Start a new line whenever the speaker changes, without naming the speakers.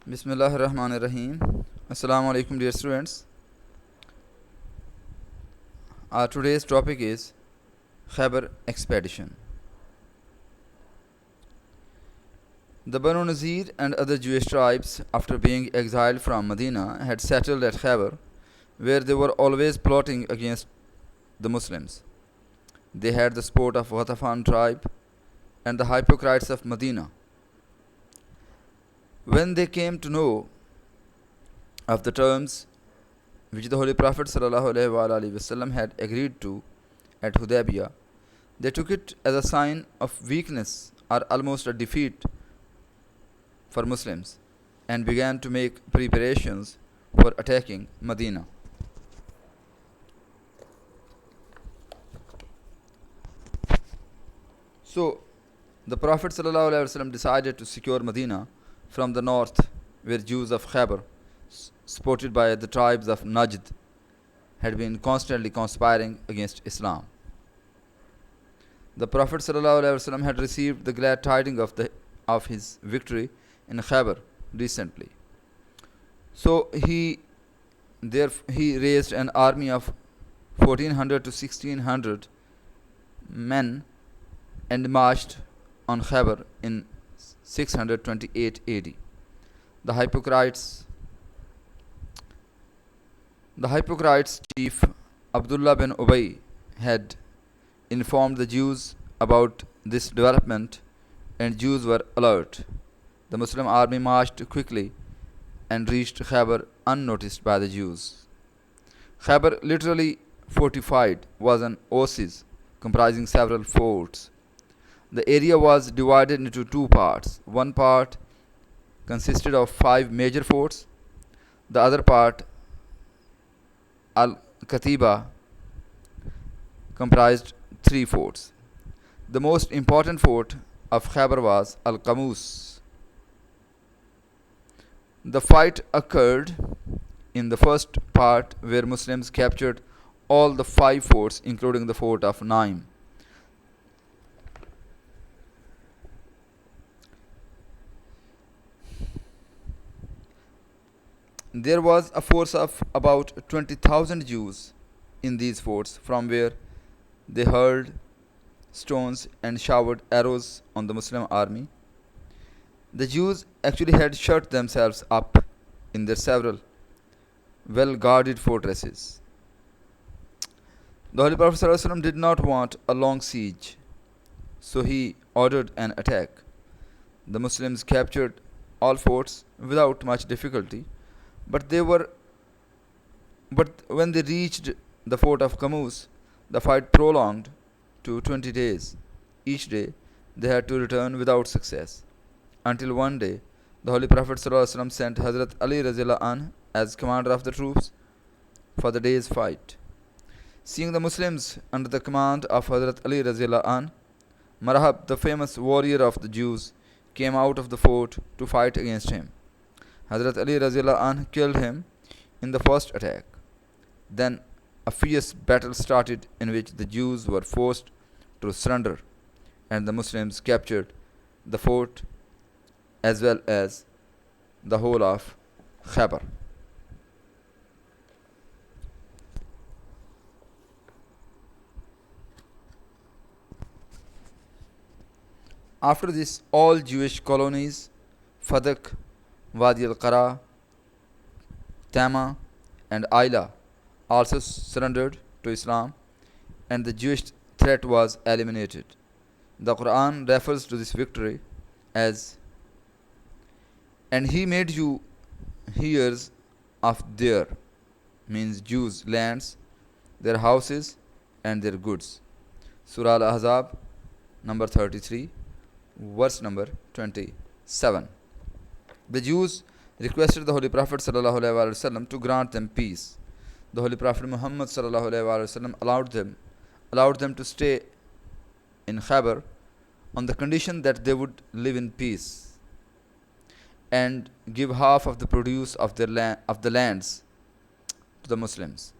Bismillahirrahmanirrahim. Assalamu alaikum, dear students. Our today's topic is Khyber expedition. The Banu Nazir and other Jewish tribes, after being exiled from Medina, had settled at Khyber, where they were always plotting against the Muslims. They had the support of Ghatafan tribe and the hypocrites of Medina. When they came to know of the terms which the Holy Prophet ﷺ had agreed to at Hudaybiyah, they took it as a sign of weakness or almost a defeat for Muslims and began to make preparations for attacking Medina. So, the Prophet ﷺ decided to secure Medina from the north, where Jews of Khyber, supported by the tribes of Najd, had been constantly conspiring against Islam. The Prophet ﷺ had received the glad tidings of his victory in Khyber recently. So he raised an army of 1400 to 1600 men and marched on Khyber in 628 AD. The hypocrites chief Abdullah bin Ubay had informed the Jews about this development, and Jews were alert. The Muslim army marched quickly and reached Khyber unnoticed by the Jews. Khyber, literally fortified, was an oasis comprising several forts. The area was divided into two parts. One part consisted of 5 major forts. The other part, Al-Katiba, comprised 3 forts. The most important fort of Khyber was Al-Qamus. The fight occurred in the first part, where Muslims captured all the 5 forts, including the fort of Naim. There was a force of about 20,000 Jews in these forts, from where they hurled stones and showered arrows on the Muslim army. The Jews actually had shut themselves up in their several well guarded fortresses. The Holy Prophet ﷺ did not want a long siege, so he ordered an attack. The Muslims captured all forts without much difficulty, but when they reached the fort of Qamus, the fight prolonged to 20 days. Each day they had to return without success, until one day the Holy Prophet ﷺ sent Hazrat Ali Razillah Anh as commander of the troops for the day's fight. Seeing the Muslims under the command of Hazrat Ali Razillah Anh, Marhab, the famous warrior of the Jews, came out of the fort to fight against him. Hazrat Ali Razillah Anh killed him in the first attack. Then a fierce battle started, in which the Jews were forced to surrender, and the Muslims captured the fort as well as the whole of Khyber. After this, all Jewish colonies, Fadak, Wadi al-Qara, Tama, and Ayla, also surrendered to Islam, and the Jewish threat was eliminated. The Quran refers to this victory as, "And he made you heirs of their," means Jews' lands, their houses, and their goods. Surah Al-Ahzab, number 33, verse number 27. The Jews requested the Holy Prophet ﷺ to grant them peace. The Holy Prophet Muhammad ﷺ allowed them to stay in Khyber on the condition that they would live in peace and give half of the produce of the lands to the Muslims.